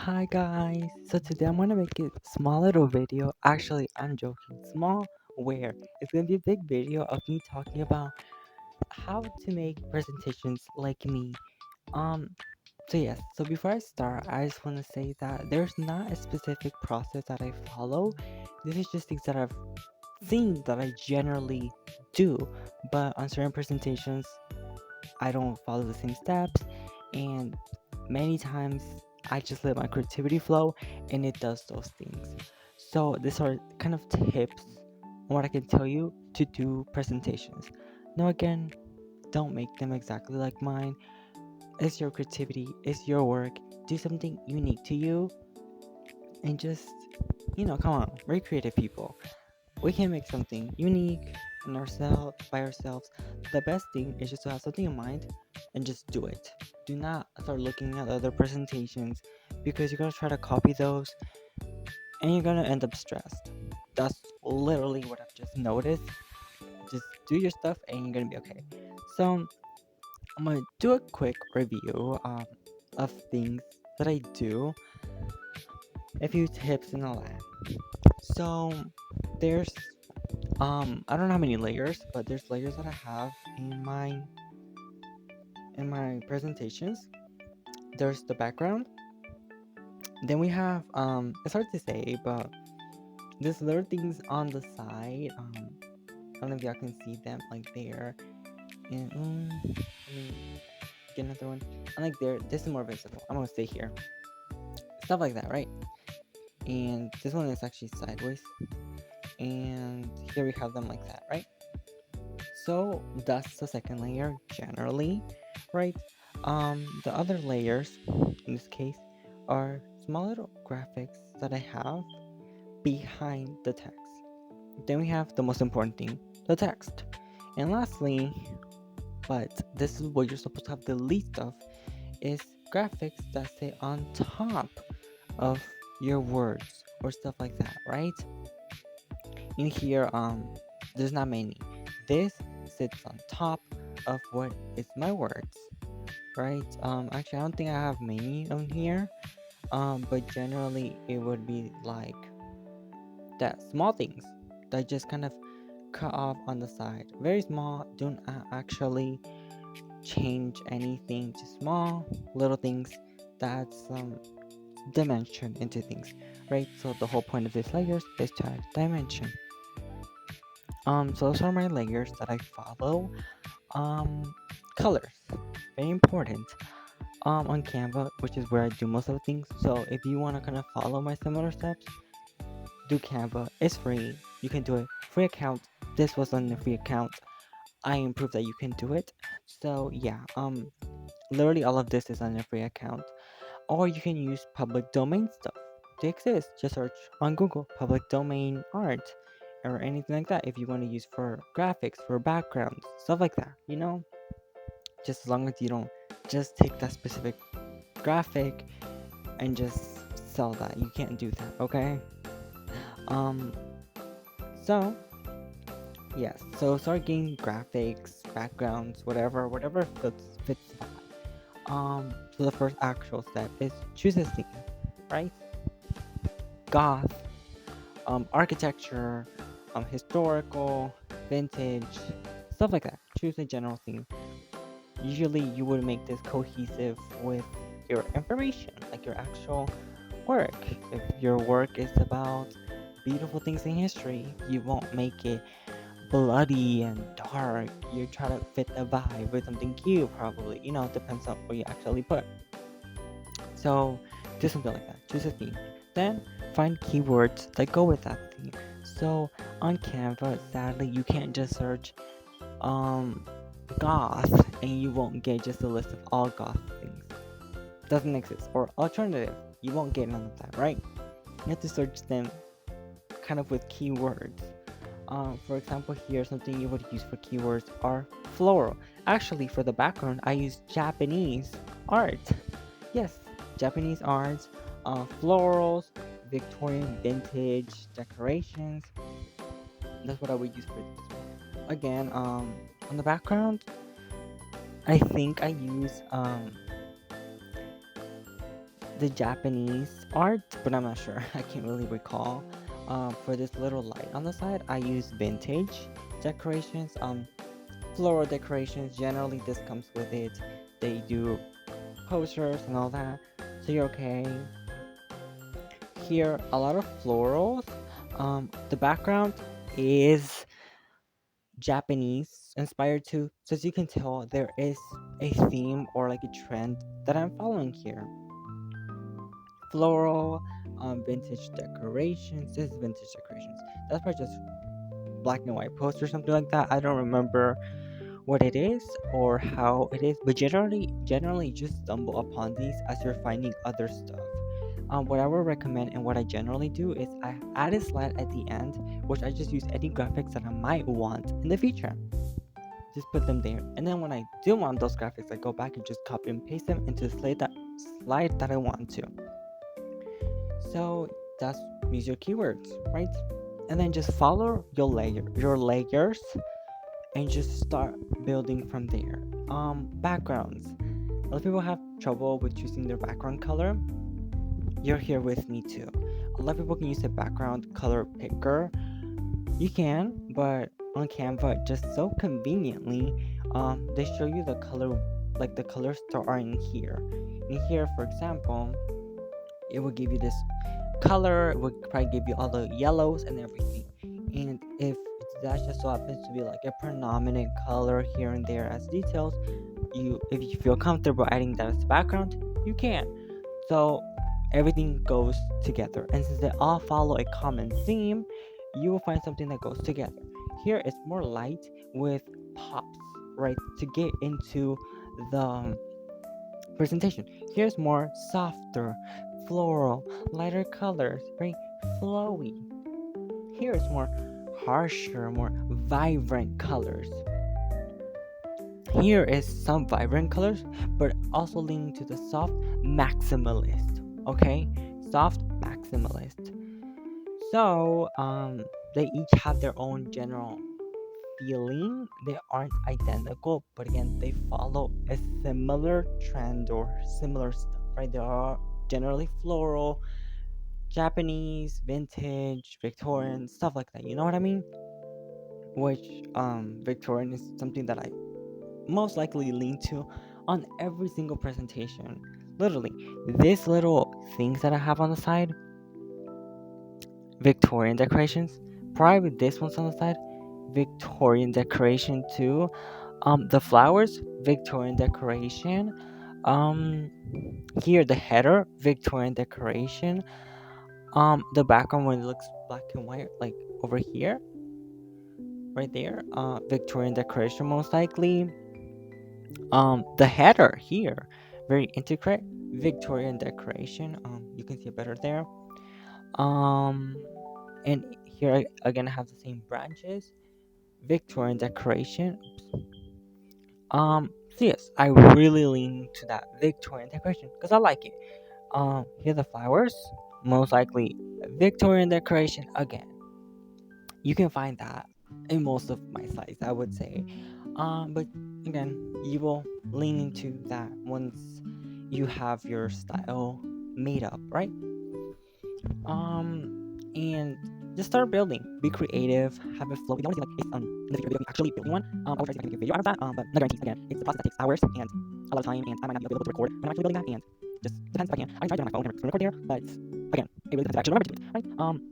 Hi guys, so today I'm gonna make a small little video. Actually, I'm joking. Small where it's gonna be a big video of me talking about how to make presentations like me. Um, so before I start, I just wanna say that there's not a specific process that I follow. This is just things that I've seen that I generally do, but on certain presentations I don't follow the same steps, and many times I just let my creativity flow and it does those things. So, these are kind of tips on what I can tell you to do presentations. Now, again, don't make them exactly like mine. It's your creativity, it's your work. Do something unique to you and just, come on, we're creative people. We can make something unique in ourselves by ourselves. The best thing is just to have something in mind and just do it. Do not start looking at other presentations because you're gonna try to copy those and you're gonna end up stressed. That's literally what I've just noticed. Just do your stuff and you're gonna be okay. So I'm gonna do a quick review of things that I do, a few tips and all that. So there's I don't know how many layers, but there's layers that I have in my presentations. There's the background. Then we have it's hard to say, but there's little things on the side. I don't know if y'all can see them like there. And let me get another one. I like there. This is more visible. I'm gonna stay here. Stuff like that, right? And this one is actually sideways. And here we have them like that, right? So that's the second layer generally, right? The other layers in this case are small little graphics that I have behind the text. Then we have the most important thing, the text. And lastly, but this is what you're supposed to have the least of, is graphics that say on top of your words or stuff like that, right? In here, there's not many. This sits on top of what is my words, right? Actually, I don't think I have many on here. But generally, it would be like that small things that just kind of cut off on the side. Very small. Don't actually change anything to small little things. That's dimension into things, right? So the whole point of these layers is to add dimension. So those are my layers that I follow. Um, Colors, very important. On Canva, which is where I do most of the things. So if you want to kind of follow my similar steps, do Canva. It's free. You can do it. Free account. This was on the free account. I improved that you can do it. So yeah, literally all of this is on a free account. Or you can use public domain stuff. They exist. Just search on Google public domain art or anything like that if you want to use for graphics, for backgrounds, stuff like that. Just as long as you don't just take that specific graphic and just sell that. You can't do that, okay? Um so yes, so start getting graphics, backgrounds, whatever fits that. So the first actual step is choose a theme, right? Goth, architecture, historical, vintage, stuff like that. Choose a general theme. Usually you would make this cohesive with your information, like your actual work. If your work is about beautiful things in history, you won't make it bloody and dark. You try to fit the vibe with something cute, probably. It depends on what you actually put. So do something like that. Choose a theme. Then find keywords that go with that theme. So on Canva, sadly, you can't just search um goth and you won't get just a list of all goth things. Doesn't exist. Or alternative, you won't get none of that, right? You have to search them kind of with keywords. For example, here something you would use for keywords are floral. Actually, for the background, I use Japanese art. Yes, Japanese art, florals, Victorian vintage decorations. That's what I would use for this. Again, on the background, I think I use the Japanese art, but I'm not sure. I can't really recall. For this little light on the side, I use vintage decorations, floral decorations. Generally, this comes with it. They do posters and all that, so you're okay. Here, a lot of florals. The background is Japanese inspired too, so as you can tell, there is a theme or like a trend that I'm following here. Floral, vintage decorations. This is vintage decorations. That's probably just black and white post or something like that. I don't remember what it is or how it is, but generally just stumble upon these as you're finding other stuff. What I would recommend and what I generally do is I add a slide at the end, which I just use any graphics that I might want in the future. Just put them there, and then when I do want those graphics, I go back and just copy and paste them into the slide that I want to. So that's use your keywords, right? And then just follow your layers, and just start building from there. Backgrounds. A lot of people have trouble with choosing their background color. You're here with me too. A lot of people can use a background color picker. You can, but on Canva, just so conveniently, they show you the color, like the colors that are in here. In here, for example, it will give you this color. It would probably give you all the yellows and everything. And if that just so happens to be like a predominant color here and there as details, if you feel comfortable adding that as the background, you can. So everything goes together, and since they all follow a common theme, you will find something that goes together. Here it's more light with pops, right, to get into the presentation. Here's more softer, floral, lighter colors, very flowy. Here it's more harsher, more vibrant colors. Here is some vibrant colors, but also leaning to the soft maximalist. Okay, soft maximalist. So they each have their own general feeling. They aren't identical, but again, they follow a similar trend or similar stuff, right? They are generally floral, Japanese, vintage, Victorian, stuff like that. You know what I mean? Which Victorian is something that I most likely lean to on every single presentation. Literally, these little things that I have on the side, Victorian decorations. Probably this one's on the side, Victorian decoration too. The flowers, Victorian decoration. Um, Here the header, Victorian decoration. The background when it looks black and white, like over here, right there. Victorian decoration most likely. The header here, very intricate, Victorian decoration. You can see it better there. Um, and here again I have the same branches, Victorian decoration. So yes, I really lean to that Victorian decoration because I like it. Here the flowers, most likely Victorian decoration again. You can find that in most of my sites, I would say. But again, you will lean into that once you have your style made up, right? And just start building. Be creative. Have it flow. You don't want to see like it's in the video actually building one. I will try to see if I can make a video out of that. But no guarantees. Again, it's a process that takes hours and a lot of time, and I might not be able to record when I'm actually building that. And just depends if I can. I can try to do it on my phone and record there, but again, it really depends if I actually remember to do it, right?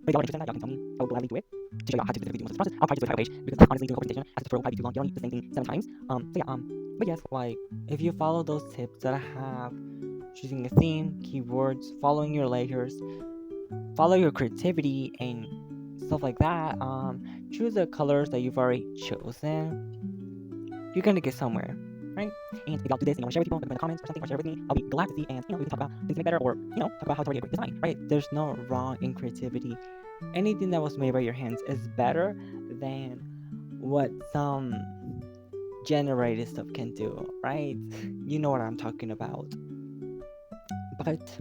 But if y'all are interested in that, y'all can tell me. I will gladly do it to show y'all how to specifically do this process. I'll probably do it a page because honestly, doing a whole presentation as a tutorial will probably be too long. You don't need the same thing 7 times. So yeah. But yes, like if you follow those tips that I have, choosing a theme, keywords, following your layers, follow your creativity and stuff like that, choose the colors that you've already chosen, you're gonna get somewhere, right? And if y'all do this and you want to share with people, in the comments or something, or share with me, I'll be glad to see, and we can talk about things to make better, or talk about how it's already a great design, right? There's no wrong in creativity. Anything that was made by your hands is better than what some generated stuff can do, right? You know what I'm talking about. But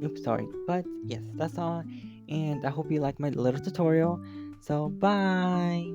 oops, sorry. But yes, that's all. And I hope you like my little tutorial. So bye.